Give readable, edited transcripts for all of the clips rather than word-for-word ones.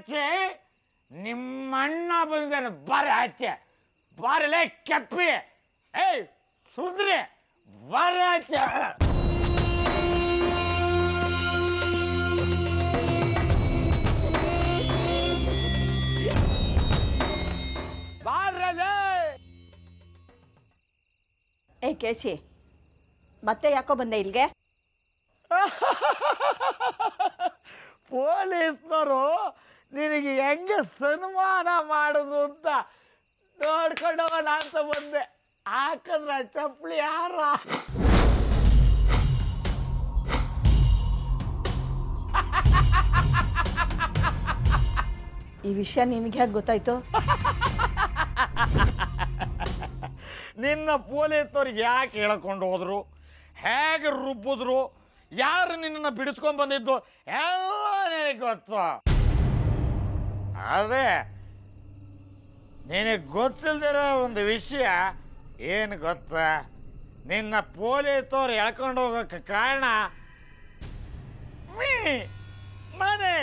ಆಚೆ ನಿಮ್ಮಣ್ಣ ಬಂದಾನೆ ಬಾರೆ ಆಚೆ ಬಾರಲೇ ಕೆಪ್ಪಿ ಏಯ್ ಸುಂದ್ರಿ ಬಾರೆ ಆಚೆ ಬಾರಲೇ ಏ ಕೇಶಿ ಮತ್ತೆ ಯಾಕೋ ಬಂದೆ ಇಲ್ಲಿಗೆ? ಪೊಲೀಸ್ನವರು ನಿನಗೆ ಹೆಂಗೆ ಸನ್ಮಾನ ಮಾಡೋದು ಅಂತ ನೋಡ್ಕೊಂಡು ಹೋಗೋಣ ಅಂತ ಬಂದೆ. ಹಾಕಂದ್ರ ಚಪ್ಪಲಿ ಯಾರ? ಈ ವಿಷಯ ನಿನಗೆ ಹೇಗೆ ಗೊತ್ತಾಯ್ತು? ನಿನ್ನ ಪೊಲೀಸ್ನವ್ರಿಗೆ ಯಾಕೆ ಹೇಳ್ಕೊಂಡು ಹೋದ್ರು, ಹೇಗೆ ರುಬ್ಬಿದ್ರು, ಯಾರು ನಿನ್ನನ್ನು ಬಿಡಿಸ್ಕೊಂಡು ಬಂದಿದ್ದು ಎಲ್ಲ ನಿನಗೆ ಗೊತ್ತು. ಅದೇ ನಿನಗೆ ಗೊತ್ತಿಲ್ದಿರೋ ಒಂದು ವಿಷಯ ಏನು ಗೊತ್ತಾ? ನಿನ್ನ ಪೊಲೀಸವ್ರು ಎಳ್ಕೊಂಡು ಹೋಗೋಕ್ಕೆ ಕಾರಣ ಮನೆ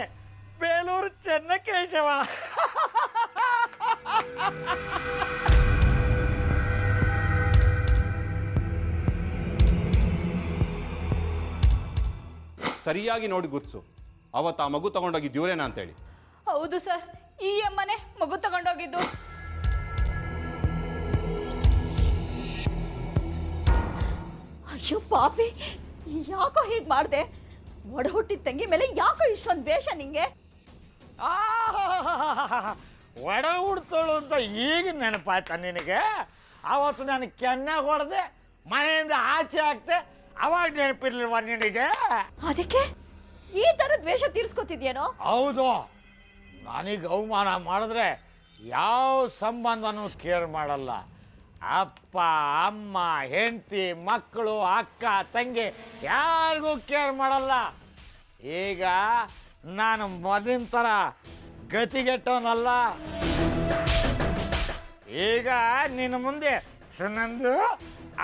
ಬೇಲೂರು ಚೆನ್ನಕೇಶವ. ಸರಿಯಾಗಿ ನೋಡಿ ಗುರ್ಸು, ಅವತ್ತು ಆ ಮಗು ತಗೊಂಡೋಗಿದ್ದು ಇವ್ರೇನಾ ಅಂತೇಳಿ. ಹೌದು ಸರ್, ಈ ಅಮ್ಮನೆ ಮಗು ತಗೊಂಡೋಗಿದ್ದು. ಅಯ್ಯೋ ಪಾಪಿ, ಯಾಕೋ ಹೀಗೆ ಮಾಡಿದೆ? ಒಡ ಹುಟ್ಟಿದ ತಂಗಿ ಮೇಲೆ ಯಾಕೋ ಇಷ್ಟೊಂದು ದ್ವೇಷ ನಿಂಗೆ? ಒಡ ಹುಡ್ತೋಳು ಅಂತ ಈಗ ನೆನಪಾಯ್ತ ನಿನಗೆ? ಅವತ್ತು ನಾನು ಕೆನ್ನಾಗ ಹೊಡೆದೆ, ಮನೆಯಿಂದ ಆಚೆ ಹಾಕ್ತೆ, ಅವಾಗ ನೆನಪಿರ್ಲಿಲ್ವ ನಿನಗೆ? ಅದಕ್ಕೆ ಈ ತರ ದ್ವೇಷ ತೀರ್ಸ್ಕೊತಿದ್ಯೇನೋ? ಹೌದು, ನನಗೆ ಅವಮಾನ ಮಾಡಿದ್ರೆ ಯಾವ ಸಂಬಂಧನೂ ಕೇರ್ ಮಾಡಲ್ಲ. ಅಪ್ಪ ಅಮ್ಮ ಹೆಂಡತಿ ಮಕ್ಕಳು ಅಕ್ಕ ತಂಗಿ ಯಾರಿಗೂ ಕೇರ್ ಮಾಡಲ್ಲ. ಈಗ ನಾನು ಮೊದಲಿನ ಥರ ಗತಿಗೆಟ್ಟವನಲ್ಲ. ಈಗ ನಿನ್ನ ಮುಂದೆ ಸುನಂದು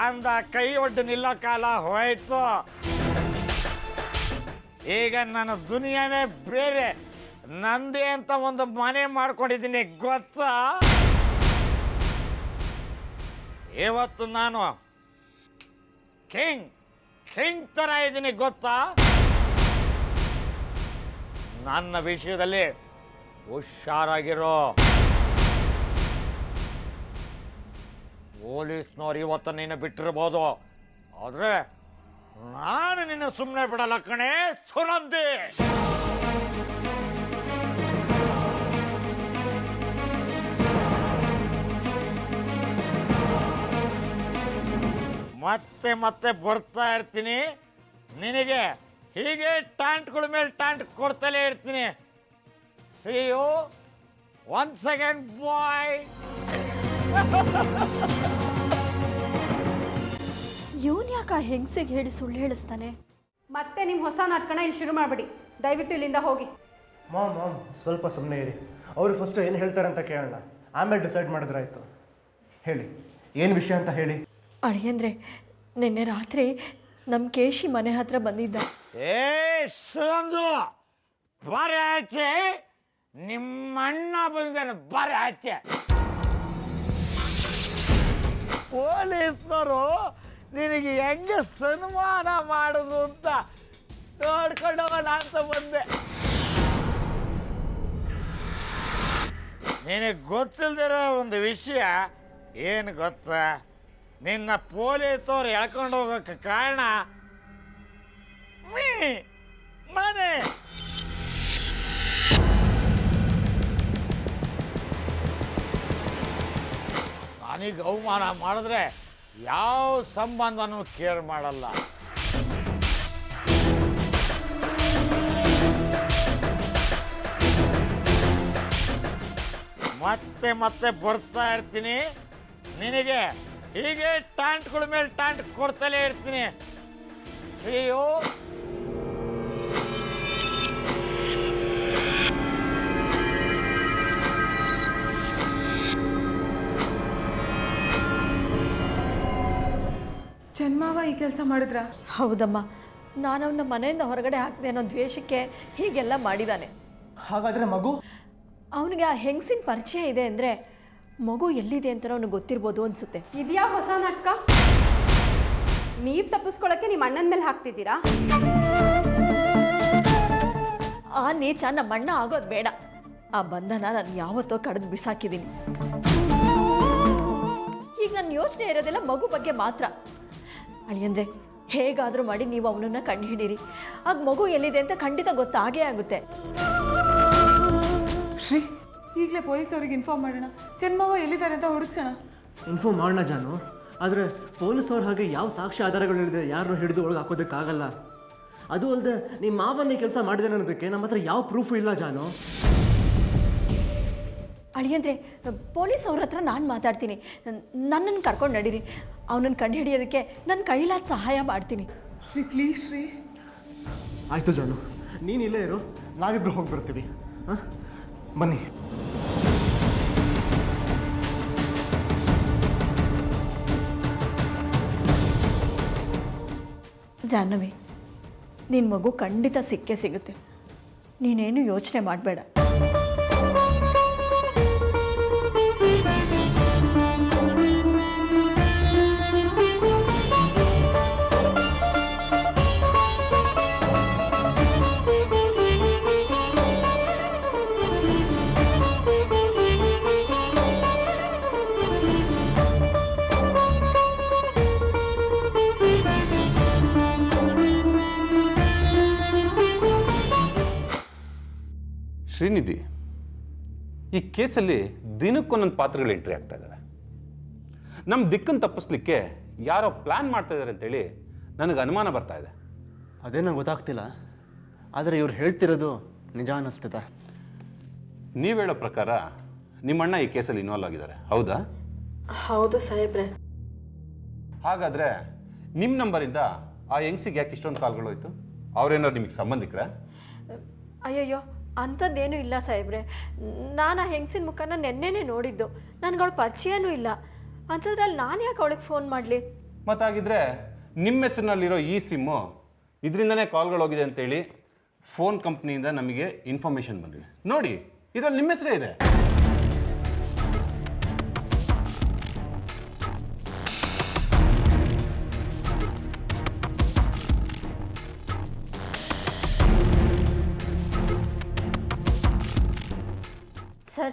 ಅಂದ ಕೈ ಒಡ್ಡು ನಿಲ್ಲೋ ಕಾಲ ಹೋಯ್ತು. ಈಗ ನನ್ನ ದುನಿಯಾನೇ ಬೇರೆ, ನಂದೇ ಅಂತ ಒಂದು ಮನೆ ಮಾಡ್ಕೊಂಡಿದ್ದೀನಿ ಗೊತ್ತಾ? ಇವತ್ತು ನಾನು ಕಿಂಗ್ ಥರ ಇದ್ದೀನಿ ಗೊತ್ತಾ? ನನ್ನ ವಿಷಯದಲ್ಲಿ ಹುಷಾರಾಗಿರೋ. ಪೊಲೀಸ್ನವ್ರು ಇವತ್ತು ನಿನ್ನ ಬಿಟ್ಟಿರ್ಬೋದು, ಆದರೆ ನಾನು ನಿನ್ನ ಸುಮ್ಮನೆ ಬಿಡಲ್ಲ ಕಣೆ ಸುನಂದಿ. ಮತ್ತೆ ಮತ್ತೆ ಬರ್ತಾ ಇರ್ತೀನಿ, ನಿನಗೆ ಹೀಗೆ ಟಾಂಟ್ಗಳ ಮೇಲೆ ಟಾಂಟ್ ಕೊಡ್ತಲೇ ಇರ್ತೀನಿ. See you once again, boy. ಇವನ್ ಯಾಕ ಹೆಂಗಸಿಗೆ ಹೇಳಿ ಸುಳ್ಳು ಹೇಳಿಸ್ತಾನೆ? ಮತ್ತೆ ನಿಮ್ಮ ಹೊಸ ನಾಟಕನ ಇಲ್ಲಿ ಶುರು ಮಾಡಬೇಡಿ, ದಯವಿಟ್ಟು ಇಲ್ಲಿಂದ ಹೋಗಿ. ಮಾಮ್ ಸ್ವಲ್ಪ ಸುಮ್ಮನೆ ಇರಿ. ಅವರು ಫಸ್ಟ್ ಏನು ಹೇಳ್ತಾರೆ ಅಂತ ಕೇಳೋಣ, ಆಮೇಲೆ ಡಿಸೈಡ್ ಮಾಡಿದ್ರಾಯ್ತು. ಹೇಳಿ, ಏನು ವಿಷಯ ಅಂತ ಹೇಳಿ. ಅಳಿಯಂದ್ರೆ ನಿನ್ನೆ ರಾತ್ರಿ ನಮ್ಮ ಕೇಶಿ ಮನೆ ಹತ್ರ ಬಂದಿದ್ದ. ಏ ಸುನಂದು, ಬಾರೆ ಆಚೆ, ನಿಮ್ಮಣ್ಣ ಬಂದಾನೆ ಬಾರೆ ಆಚೆ. ಪೊಲೀಸ್ನವರು ನಿನಗೆ ಹೆಂಗೆ ಸನ್ಮಾನ ಮಾಡೋದು ಅಂತ ನೋಡ್ಕೊಂಡು ಹೋಗೋಣ ಅಂತ ಬಂದೆ. ನಿನಗೆ ಗೊತ್ತಿಲ್ದಿರೋ ಒಂದು ವಿಷಯ ಏನು ಗೊತ್ತಾ? ನಿನ್ನ ಪೊಲೀಸವ್ರು ಎಳ್ಕೊಂಡು ಹೋಗೋಕ್ಕೆ ಕಾರಣ ಮನೆ. ನನಗೆ ಅವಮಾನ ಮಾಡಿದ್ರೆ ಯಾವ ಸಂಬಂಧನೂ ಕೇರ್ ಮಾಡಲ್ಲ. ಮತ್ತೆ ಮತ್ತೆ ಬರ್ತಾ ಇರ್ತೀನಿ, ನಿನಗೆ ಹೀಗೆ ಟಾಂಟ್ಗಳ ಮೇಲೆ ಟಾಂಟ್ ಕೊಡ್ತಲೇ ಇರ್ತೀನಿ. See you. ಜನ್ಮಾವ ಈ ಕೆಲಸ ಮಾಡಿದ್ರ? ಹೌದಮ್ಮ, ನಾನು ಅವನ ಮನೆಯಿಂದ ಹೊರಗಡೆ ಹಾಕಿದೆ ಅನ್ನೋ ದ್ವೇಷಕ್ಕೆ ಹೀಗೆಲ್ಲ ಮಾಡಿದ್ದಾನೆ. ಹಾಗಾದರೆ ಮಗು ಅವನಿಗೆ ಆ ಹೆಂಗಸಿನ ಪರಿಚಯ ಇದೆ ಅಂದರೆ ಮಗು ಎಲ್ಲಿದೆ ಅಂತ ಅವನಿಗೆ ಗೊತ್ತಿರ್ಬೋದು ಅನಿಸುತ್ತೆ. ಇದ್ಯಾ ಹೊಸ ನಾಟಕ? ನೀವು ತಪ್ಪಿಸ್ಕೊಳ್ಳೋಕ್ಕೆ ನಿಮ್ಮ ಅಣ್ಣನ ಮೇಲೆ ಹಾಕ್ತಿದ್ದೀರಾ? ಆ ನೀಚ ನಮ್ಮ ಅಣ್ಣ ಆಗೋದು ಬೇಡ. ಆ ಬಂಧನ ನಾನು ಯಾವತ್ತೋ ಕಡಿದು ಬಿಸಾಕಿದ್ದೀನಿ. ಈಗ ನನ್ನ ಯೋಚನೆ ಇರೋದೆಲ್ಲ ಮಗು ಬಗ್ಗೆ ಮಾತ್ರ. ಅಳಿಯಂದ್ರೆ ಹೇಗಾದರೂ ಮಾಡಿ ನೀವು ಅವನನ್ನು ಕಂಡುಹಿಡೀರಿ. ಆಗ ಮಗು ಎಲ್ಲಿದೆ ಅಂತ ಖಂಡಿತ ಗೊತ್ತಾಗೇ ಆಗುತ್ತೆ. ಶ್ರೀ, ಈಗಲೇ ಪೊಲೀಸವ್ರಿಗೆ ಇನ್ಫಾರ್ಮ್ ಮಾಡೋಣ. ಚೆನ್ಮವ್ವ ಎಲ್ಲಿದ್ದಾರೆ ಅಂತ ಹುಡುಕ್ಸೋಣ. ಇನ್ಫಾರ್ಮ್ ಮಾಡೋಣ ಜಾನು, ಆದರೆ ಪೊಲೀಸವ್ರ ಹಾಗೆ ಯಾವ ಸಾಕ್ಷ್ಯ ಆಧಾರಗಳಿದೆ ಯಾರನ್ನು ಹಿಡಿದು ಒಳಗೆ ಹಾಕೋದಕ್ಕಾಗಲ್ಲ. ಅದು ಅಲ್ಲದೆ ನಿಮ್ಮ ಮಾವನ್ನೇ ಕೆಲಸ ಮಾಡಿದೆ ಅನ್ನೋದಕ್ಕೆ ನಮ್ಮ ಹತ್ರ ಯಾವ ಪ್ರೂಫು ಇಲ್ಲ ಜಾನು. ಅಳಿಯಂದ್ರೆ ಪೊಲೀಸ್ ಅವ್ರ ಹತ್ರ ನಾನು ಮಾತಾಡ್ತೀನಿ. ನನ್ನನ್ನು ಕರ್ಕೊಂಡು ನಡೀರಿ. ಅವನನ್ನು ಕಂಡು ಹಿಡಿಯೋದಕ್ಕೆ ನನ್ನ ಕೈಲಾದ ಸಹಾಯ ಮಾಡ್ತೀನಿ. ಶ್ರೀ ಪ್ಲೀಸ್ ಶ್ರೀ. ಆಯಿತು ಜಾನು, ನೀನು ಇಲ್ಲೇ ಇರು, ನಾವಿಬ್ರು ಹೋಗಿ ಬರ್ತೀವಿ. ಹಾಂ, ಬನ್ನಿ. ಜಾಹ್ನವಿ, ನಿನ್ನ ಮಗು ಖಂಡಿತ ಸಿಕ್ಕೇ ಸಿಗುತ್ತೆ. ನೀನೇನು ಯೋಚನೆ ಮಾಡಬೇಡ. ಶ್ರೀನಿಧಿ, ಈ ಕೇಸಲ್ಲಿ ದಿನಕ್ಕೊಂದೊಂದು ಪಾತ್ರಗಳು ಎಂಟ್ರಿ ಆಗ್ತಾ ಇದ್ದಾವೆ. ನಮ್ಮ ದಿಕ್ಕನ್ನು ತಪ್ಪಿಸ್ಲಿಕ್ಕೆ ಯಾರೋ ಪ್ಲ್ಯಾನ್ ಮಾಡ್ತಾ ಇದ್ದಾರೆ ಅಂತೇಳಿ ನನಗೆ ಅನುಮಾನ ಬರ್ತಾ ಇದೆ. ಅದೇನೋ ಗೊತ್ತಾಗ್ತಿಲ್ಲ, ಆದರೆ ಇವ್ರು ಹೇಳ್ತಿರೋದು ನಿಜ ಅನ್ನಿಸ್ತದೆ. ನೀವು ಹೇಳೋ ಪ್ರಕಾರ ನಿಮ್ಮಣ್ಣ ಈ ಕೇಸಲ್ಲಿ ಇನ್ವಾಲ್ವ್ ಆಗಿದ್ದಾರೆ, ಹೌದಾ? ಹೌದು ಸಾಹೇಬ್ರೆ. ಹಾಗಾದರೆ ನಿಮ್ಮ ನಂಬರಿಂದ ಆ ಹೆಂಗ್ಸಿಗೆ ಯಾಕೆ ಇಷ್ಟೊಂದು ಕಾಲ್ಗಳು ಹೋಯ್ತು? ಅವರೇನಾದ್ರು ನಿಮಗೆ ಸಂಬಂಧಿಕರ? ಅಯ್ಯಯ್ಯೋ, ಅಂಥದ್ದೇನೂ ಇಲ್ಲ ಸಾಹೇಬ್ರೆ. ನಾನು ಆ ಹೆಂಗಸಿನ ಮುಖನ ನೆನ್ನೆನೇ ನೋಡಿದ್ದು. ನನಗೆ ಅವಳ ಪರಿಚಯನೂ ಇಲ್ಲ. ಅಂಥದ್ರಲ್ಲಿ ನಾನು ಯಾಕೆ ಅವಳಿಗೆ ಫೋನ್ ಮಾಡಲಿ? ಮತ್ತಾಗಿದ್ರೆ ನಿಮ್ಮ ಹೆಸರಿನಲ್ಲಿರೋ ಈ ಸಿಮ್ಮು ಇದರಿಂದನೇ ಕಾಲ್ಗಳು ಹೋಗಿದೆ ಅಂತೇಳಿ ಫೋನ್ ಕಂಪ್ನಿಯಿಂದ ನಮಗೆ ಇನ್ಫಾರ್ಮೇಷನ್ ಬಂದಿದೆ. ನೋಡಿ, ಇದರಲ್ಲಿ ನಿಮ್ಮ ಹೆಸರೇ ಇದೆ. ಸರ್,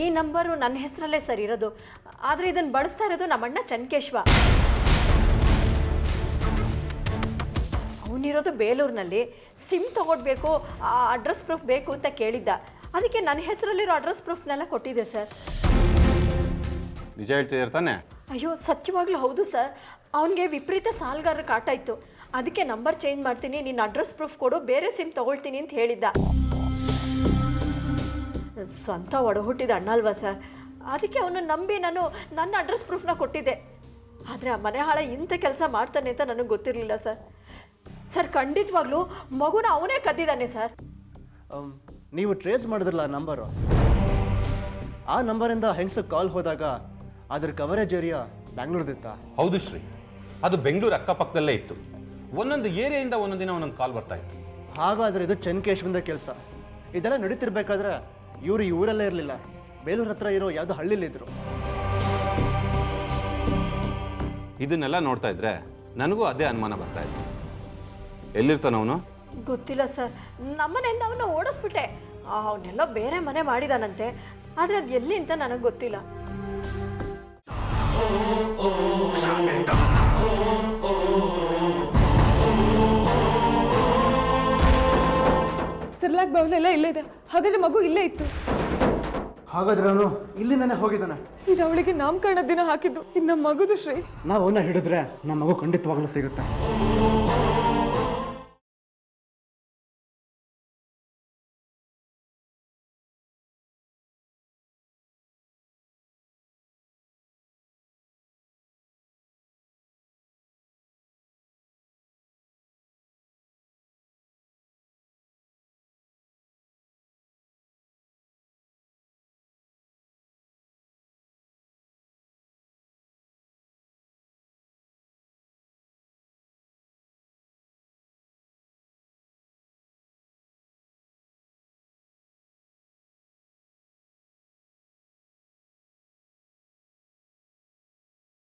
ಈ ನಂಬರು ನನ್ನ ಹೆಸರಲ್ಲೇ ಸರ್ ಇರೋದು. ಆದರೆ ಇದನ್ನು ಬಳಸ್ತಾ ಇರೋದು ನಮ್ಮಣ್ಣ ಚನ್ಕೇಶ್ವ. ಅವನಿರೋದು ಬೇಲೂರಿನಲ್ಲಿ. ಸಿಮ್ ತಗೊಡ್ಬೇಕು, ಆ ಅಡ್ರೆಸ್ ಪ್ರೂಫ್ ಬೇಕು ಅಂತ ಕೇಳಿದ್ದ. ಅದಕ್ಕೆ ನನ್ನ ಹೆಸರಲ್ಲಿರೋ ಅಡ್ರೆಸ್ ಪ್ರೂಫ್ನೆಲ್ಲ ಕೊಟ್ಟಿದ್ದೆ ಸರ್. ನಿಜ ಹೇಳ್ತಿದ್ದಾರೆ ತಾನೆ? ಅಯ್ಯೋ, ಸತ್ಯವಾಗ್ಲೂ ಹೌದು ಸರ್. ಅವನಿಗೆ ವಿಪರೀತ ಸಾಲಗಾರರ ಕಾಟ ಇತ್ತು. ಅದಕ್ಕೆ ನಂಬರ್ ಚೇಂಜ್ ಮಾಡ್ತೀನಿ, ನಿನ್ನ ಅಡ್ರೆಸ್ ಪ್ರೂಫ್ ಕೊಡು, ಬೇರೆ ಸಿಮ್ ತಗೊಳ್ತೀನಿ ಅಂತ ಹೇಳಿದ್ದ. ಸ್ವಂತ ಒಡಹುಟ್ಟಿದ ಅಣ್ಣ ಅಲ್ವಾ ಸರ್, ಅದಕ್ಕೆ ಅವನು ನಂಬಿ ನಾನು ನನ್ನ ಅಡ್ರೆಸ್ ಪ್ರೂಫ್ನ ಕೊಟ್ಟಿದ್ದೆ. ಆದರೆ ಆ ಮನೆ ಹಾಳ ಇಂಥ ಕೆಲಸ ಮಾಡ್ತಾನೆ ಅಂತ ನನಗೆ ಗೊತ್ತಿರಲಿಲ್ಲ ಸರ್. ಸರ್, ಖಂಡಿತವಾಗ್ಲೂ ಮಗುನ ಅವನೇ ಕದ್ದಿದ್ದಾನೆ ಸರ್. ನೀವು ಟ್ರೇಸ್ ಮಾಡಿದ್ರಲ್ಲ ನಂಬರು, ಆ ನಂಬರಿಂದ ಹೆಂಗ್ಸಕ್ಕೆ ಕಾಲ್ ಹೋದಾಗ ಅದ್ರ ಕವರೇಜ್ ಏರಿಯಾ ಬ್ಯಾಂಗ್ಳೂರ್ದಿತ್ತ? ಹೌದು ಶ್ರೀ, ಅದು ಬೆಂಗಳೂರು ಅಕ್ಕಪಕ್ಕದಲ್ಲೇ ಇತ್ತು. ಒಂದೊಂದು ಏರಿಯಾಯಿಂದ ಒಂದೊಂದು ದಿನ ಒಂದೊಂದು ಕಾಲ್ ಬರ್ತಾ ಇತ್ತು. ಹಾಗಾದರೆ ಇದು ಚನ್ಕೇಶ್ವಂದ ಕೆಲಸ. ಇದೆಲ್ಲ ನಡೀತಿರ್ಬೇಕಾದ್ರೆ ಇವರು ಈ ಊರಲ್ಲೇ ಇರಲಿಲ್ಲ, ಬೇಲೂರು ಹತ್ರ ಇರೋ ಯಾವುದೋ ಹಳ್ಳಿಲಿದ್ರು. ಇದನ್ನೆಲ್ಲ ನೋಡ್ತಾ ಇದ್ರೆ ನನಗೂ ಅದೇ ಅನುಮಾನ ಬರ್ತಾ ಇತ್ತು. ಎಲ್ಲಿರ್ತಾನವನು? ಗೊತ್ತಿಲ್ಲ ಸರ್. ನಮ್ಮನೆಯಿಂದ ಅವನ್ನ ಓಡಿಸ್ಬಿಟ್ಟೆ. ಅವನ್ನೆಲ್ಲ ಬೇರೆ ಮನೆ ಮಾಡಿದಾನಂತೆ. ಆದರೆ ಅದು ಎಲ್ಲಿ ಅಂತ ನನಗೆ ಗೊತ್ತಿಲ್ಲ. ಸಿರ್ಲಾಕ್ ಬೌಲೆಲ್ಲ ಇಲ್ಲೇ ಇದೆ. ಹಾಗಾದ್ರೆ ಮಗು ಇಲ್ಲೇ ಇತ್ತು. ಹಾಗಾದ್ರೆ ಅವನು ಇಲ್ಲಿಂದಾನೆ ಹೋಗಿದ್ದಾನೆ. ಇದು ಅವಳಿಗೆ ನಾಮಕರಣ ದಿನ ಹಾಕಿದ್ದು. ಇನ್ನು ಮಗುದು ಶ್ರೀ. ನಾವು ಅವನ್ನ ಹಿಡಿದ್ರೆ ನಮ್ಮ ಮಗು ಖಂಡಿತವಾಗ್ಲೂ ಸಿಗುತ್ತೆ.